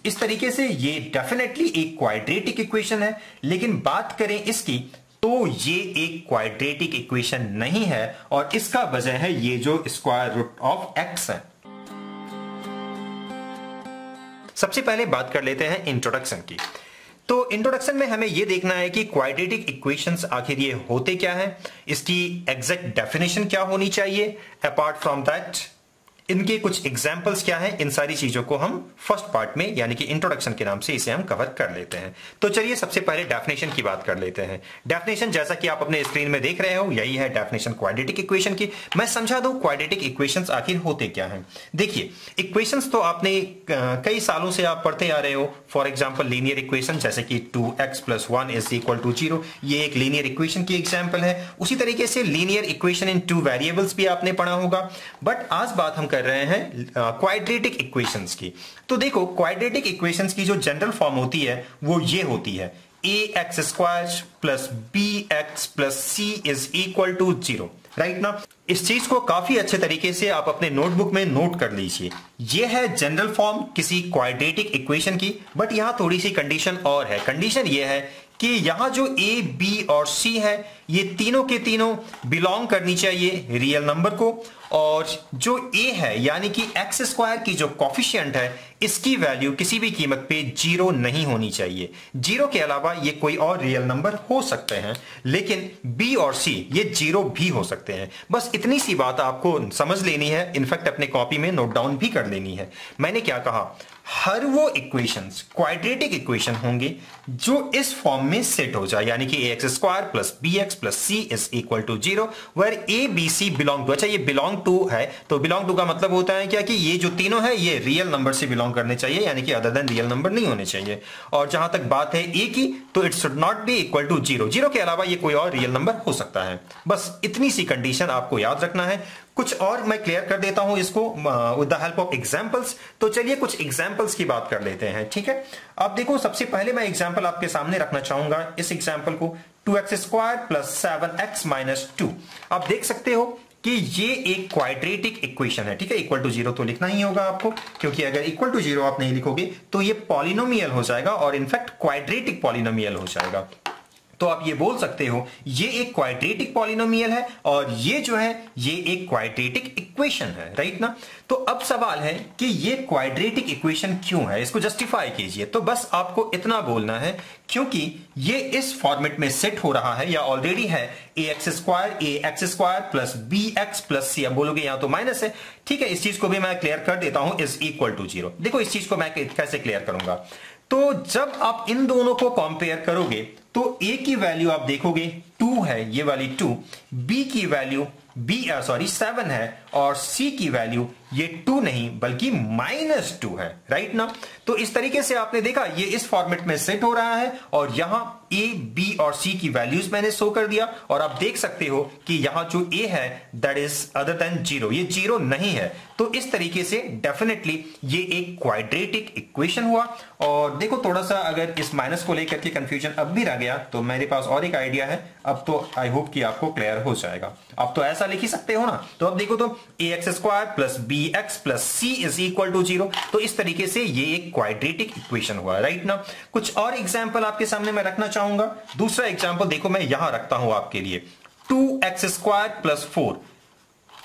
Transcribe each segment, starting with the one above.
इस तरीके से ये डेफिनेटली एक क्वाड्रेटिक इक्वेशन है, लेकिन बात करें इसकी तो ये एक क्वाड्रेटिक इक्वेशन नहीं है, और इसका वजह है ये जो स्क्वायर रूट ऑफ एक्स है। सबसे पहले बात कर लेते हैं इंट्रोडक्शन की। तो इंट्रोडक्शन में हमें यह देखना है कि क्वाड्रेटिक इक्वेशंस आखिर ये होते क्या हैं, इसकी एग्जैक्ट डेफिनेशन क्या होनी चाहिए, अपार्ट फ्रॉम दैट इनके कुछ एग्जाम्पल्स क्या हैं, इन सारी चीजों को हम फर्स्ट पार्ट में यानी कि इंट्रोडक्शन के नाम से इसे हम कवर कर लेते हैं। तो चलिए सबसे पहले डेफिनेशन की बात कर लेते हैं। डेफिनेशन जैसा कि आप अपने स्क्रीन में देख रहे हो, यही है डेफिनेशन क्वाड्रेटिक इक्वेशन की। मैं समझा दूं क्वाड्रेटिक इक्वेशंस आखिर होते क्या हैं। देखिए, इक्वेशंस तो आपने कई सालों से आप पढ़ते आ रहे हो। फॉर एग्जाम्पल लीनियर इक्वेशन जैसे कि 2x + 1 = 0, ये एक लीनियर इक्वेशन की एग्जाम्पल है। उसी तरीके से लीनियर इक्वेशन इन 2 वेरिएबल्स भी आपने पढ़ा होगा। बट आज बात हम कर रहे हैं क्वाड्रेटिक इक्वेशंस की। तो देखो, क्वाड्रेटिक इक्वेशंस की जो जनरल फॉर्म होती है वो ये होती है ax² + bx + c = 0, राइट ना। इस चीज को काफी अच्छे तरीके से आप अपने नोटबुक में नोट कर लीजिए। यह है जनरल फॉर्म किसी क्वाड्रेटिक इक्वेशन की। बट यहां थोड़ी सी कंडीशन और है। कंडीशन यह है कि यहां जो a, b और c है, ये तीनों के तीनों बिलोंग करनी चाहिए रियल नंबर को, और जो a है यानी कि x² की जो कॉफिशिएंट है, इसकी वैल्यू किसी भी कीमत पे 0 नहीं होनी चाहिए। 0 के अलावा ये कोई और रियल नंबर हो सकते हैं, लेकिन b और c ये 0 भी हो सकते हैं। बस इतनी सी बात आपको समझ लेनी है, इनफैक्ट अपने कॉपी में नोट डाउन भी कर लेनी है। मैंने क्या कहा, हर वो इक्वेशंस क्वाड्रेटिक इक्वेशन होंगे जो इस फॉर्म में सेट हो जाए, यानी कि ax² + bx + c = 0, where a, b, c belong to. अच्छा, ये बिलोंग टू है, तो बिलोंग टू का मतलब होता है क्या कि ये जो तीनों है ये रियल नंबर से बिलोंग करने चाहिए, यानी कि अदर देन रियल नंबर नहीं होने चाहिए। और जहां तक बात है a की, तो it should not be equal to 0। 0 के अलावा ये कोई और रियल नंबर हो सकता है। बस इतनी सी कंडीशन आपको याद रखना है। कुछ और मैं क्लियर कर देता हूं इसको with the help of examples. तो चलिए कुछ एग्जांपल्स की बात कर लेते हैं, ठीक है। अब देखो, सबसे पहले मैं एग्जांपल आपके सामने रखना चाहूंगा। इस एग्जांपल को 2x² + 7x - 2। आप देख सकते हो कि ये एक क्वाड्रेटिक इक्वेशन है, ठीक है। इक्वल टू 0 तो लिखना ही होगा आपको, क्योंकि अगर इक्वल टू 0 आप नहीं लिखोगे तो ये पॉलिनोमियल हो जाएगा, और इनफैक्ट क्वाड्रेटिक पॉलिनोमियल हो जाएगा। तो आप ये बोल सकते हो ये एक क्वाड्रेटिक पॉलिनोमियल है, और ये जो है ये एक क्वाड्रेटिक इक्वेशन है, राइट ना। तो अब सवाल है कि ये क्वाड्रेटिक इक्वेशन क्यों है, इसको जस्टिफाई कीजिए। तो बस आपको इतना बोलना है, क्योंकि ये इस फॉर्मेट में सेट हो रहा है या ऑलरेडी है ax² + bx + c। अब बोलोगे यहां तो माइनस है, ठीक है। इस चीज को भी मैं क्लियर कर देता हूं, = 0। देखो, इस चीज को मैं कैसे क्लियर करूंगा। तो जब आप इन दोनों को कंपेयर करोगे तो a की वैल्यू आप देखोगे 2 है, ये वाली 2, b की वैल्यू 7 है, और c की वैल्यू ये 2 नहीं बल्कि -2 है, राइट ना। तो इस तरीके से आपने देखा ये इस फॉर्मेट में सेट हो रहा है, और यहां a, b और c की वैल्यूज मैंने शो कर दिया, और आप देख सकते हो कि यहां जो a है दैट इज अदर देन 0, ये 0 नहीं है। तो इस तरीके से डेफिनेटली ये एक क्वाड्रेटिक इक्वेशन हुआ। और देखो, थोड़ा सा अगर इस माइनस को लेकर के कंफ्यूजन अब भी रह गया, तो मेरे पास और एक आइडिया है। अब तो आई होप कि आपको क्लियर हो जाएगा। अब तो ऐसा लिख ही सकते हो ना। तो अब देखो, तो ax² + bx + c = 0। तो इस तरीके से ये एक क्वाड्रेटिक इक्वेशन हुआ, राइट ना। कुछ और एग्जांपल आपके सामने मैं रखना चाहूंगा। दूसरा एग्जांपल देखो, मैं यहां रखता हूं आपके लिए 2x² + 4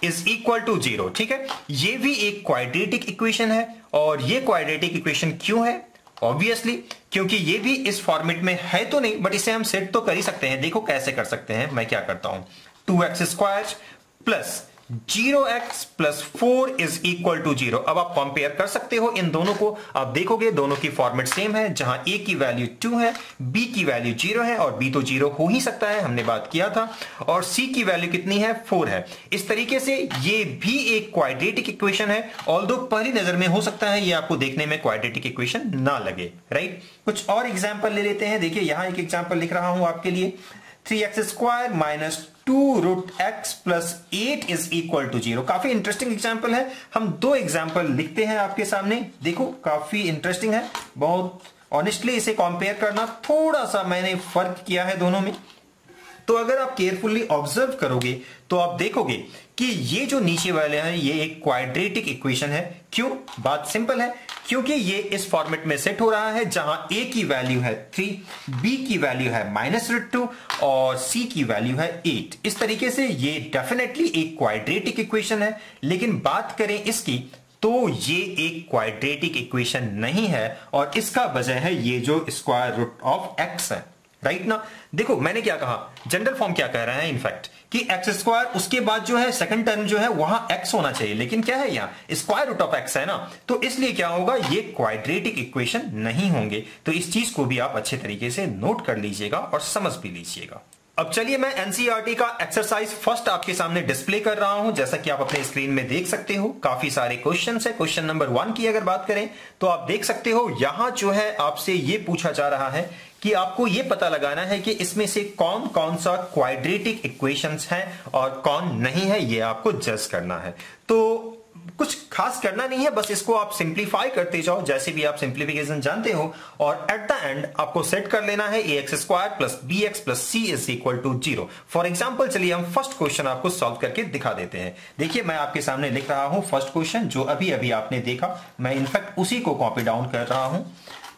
= 0, ठीक है। ये भी एक क्वाड्रेटिक इक्वेशन है, और ये क्वाड्रेटिक इक्वेशन क्यों है? ऑब्वियसली क्योंकि ये भी इस फॉर्मेट में है तो नहीं, बट इसे हम सेट तो कर ही सकते हैं। देखो कैसे कर सकते हैं, मैं क्या करता हूं, 2x² + 0x + 4 = 0। अब आप कंपेयर कर सकते हो इन दोनों को। आप देखोगे दोनों की फॉर्मेट सेम है, जहां a की वैल्यू 2 है, b की वैल्यू 0 है, और b तो 0 हो ही सकता है, हमने बात किया था, और c की वैल्यू कितनी है, 4 है। इस तरीके से ये भी एक क्वाड्रेटिक इक्वेशन है, ऑल्दो पहली नजर में हो सकता है ये आपको देखने में क्वाड्रेटिक इक्वेशन ना लगे, राइट। कुछ और एग्जाम्पल ले लेते हैं। देखिए, यहां एक एग्जाम्पल लिख रहा हूं आपके लिए, 3x² - 2√x + 8 = 0। काफी इंटरेस्टिंग एग्जांपल है। हम 2 एग्जांपल लिखते हैं आपके सामने। देखो, काफी इंटरेस्टिंग है, बहुत ऑनेस्टली इसे कंपेयर करना, थोड़ा सा मैंने फर्क किया है दोनों में। तो अगर आप केयरफुली ऑब्जर्व करोगे तो आप देखोगे कि ये जो नीचे वाले हैं ये एक क्वाड्रेटिक इक्वेशन है। क्यों? बात सिंपल है, क्योंकि ये इस फॉर्मेट में सेट हो रहा है जहां a की वैल्यू है 3, b की वैल्यू है -√2 और c की वैल्यू है 8। इस तरीके से ये डेफिनेटली एक क्वाड्रेटिक इक्वेशन है। लेकिन बात करें इसकी तो ये एक क्वाड्रेटिक इक्वेशन नहीं है और इसका वजह है ये जो स्क्वायर रूट ऑफ x है, राइट ना। देखो मैंने क्या कहा, जनरल फॉर्म क्या कह रहा है इनफैक्ट कि एक्स स्क्वायर उसके बाद जो है सेकंड टर्म जो है वहां x होना चाहिए, लेकिन क्या है यहां स्क्वायर रूट ऑफ x है ना, तो इसलिए क्या होगा ये क्वाड्रेटिक इक्वेशन नहीं होंगे। तो इस चीज को भी आप अच्छे तरीके से नोट कर लीजिएगा और समझ भी लीजिएगा। अब चलिए मैं एनसीईआरटी का एक्सरसाइज फर्स्ट आपके सामने डिस्प्ले कर रहा हूं। जैसा कि आप अपने स्क्रीन में देख सकते हो काफी सारे क्वेश्चंस है। क्वेश्चन नंबर 1 की अगर बात करें तो आप देख सकते हो यहां जो है आपसे ये पूछा जा रहा है कि आपको ये पता लगाना है कि इसमें से कौन कौन सा क्वाड्रेटिक इक्वेशंस है और कौन नहीं है, ये आपको जज करना है। तो कुछ खास करना नहीं है, बस इसको आप सिंप्लीफाई करते जाओ जैसे भी आप सिंप्लीफिकेशन जानते हो और एट द एंड आपको सेट कर लेना है ax² plus bx plus c is equal to 0। For example चलिए हम फर्स्ट क्वेश्चन आपको सॉल्व करके दिखा देते हैं। देखिए मैं आपके सामने लिख रहा हूं फर्स्ट क्वेश्चन जो अभी अभी आपने देखा, मैं इनफैक्ट उसी को कॉपी डाउन कर रहा हूं।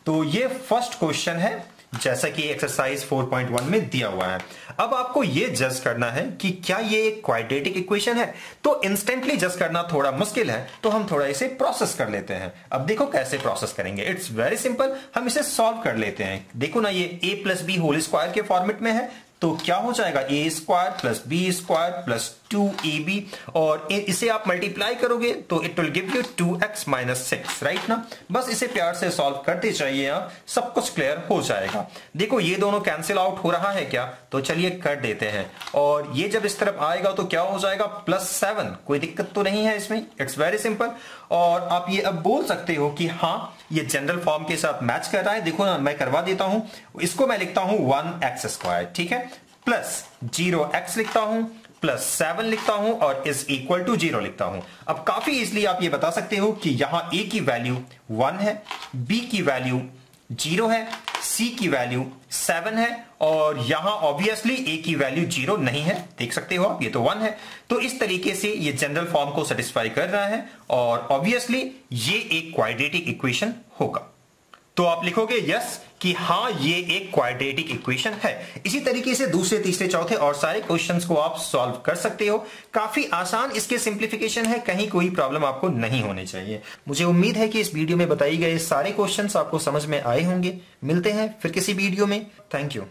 तो ये फर्स्ट क्वेश्चन है जैसा कि एक्सरसाइज 4.1 में दिया हुआ है। अब आपको यह जज करना है कि क्या ये एक क्वाड्रेटिक इक्वेशन है। तो इंस्टेंटली जज करना थोड़ा मुश्किल है, तो हम थोड़ा इसे प्रोसेस कर लेते हैं। अब देखो कैसे प्रोसेस करेंगे, इट्स वेरी सिंपल। हम इसे सॉल्व कर लेते हैं। देखो ना ये a plus b whole square के फॉर्मेट में है, तो क्या हो जाएगा a² plus b² plus 2ab और इसे आप मल्टीप्लाई करोगे तो it will give you 2x minus 6, right ना। बस इसे प्यार से सॉल्व करते जाइए, आप सब कुछ क्लियर हो जाएगा। देखो ये दोनों कैंसिल आउट हो रहा है क्या, तो चलिए कर देते हैं। और ये जब इस तरफ आएगा तो क्या हो जाएगा +7, कोई दिक्कत तो नहीं है इसमें, इट्स वेरी सिंपल। और आप ये अब बोल सकते हो कि हाँ ये जनरल फॉर्म के साथ मैच कर रहा है। देखो ना मैं करवा देता हूं, इसको मैं लिखता हूं 1x², ठीक है, प्लस 0x लिखता हूं प्लस 7 लिखता हूं और इज इक्वल टू 0 लिखता हूं। अब काफी इजीली आप ये बता सकते हो कि यहां a की वैल्यू 1 है, b की वैल्यू 0 है, c की वैल्यू 7 है और यहां ऑब्वियसली a की वैल्यू 0 नहीं है, देख सकते हो आप, ये तो 1 है। तो इस तरीके से ये जनरल फॉर्म को सेटिस्फाई कर रहा है और ऑब्वियसली ये एक क्वाड्रेटिक इक्वेशन होगा। तो आप लिखोगे यस कि हाँ ये एक क्वाड्रेटिक इक्वेशन है। इसी तरीके से दूसरे, तीसरे, चौथे और सारे क्वेश्चंस को आप सॉल्व कर सकते हो। काफी आसान इसके सिंप्लीफिकेशन है, कहीं कोई प्रॉब्लम आपको नहीं होनी चाहिए। मुझे उम्मीद है कि इस वीडियो में बताई गए सारे क्वेश्चंस आपको समझ में आए होंगे। मिलते हैं फिर किसी वीडियो में। Thank you.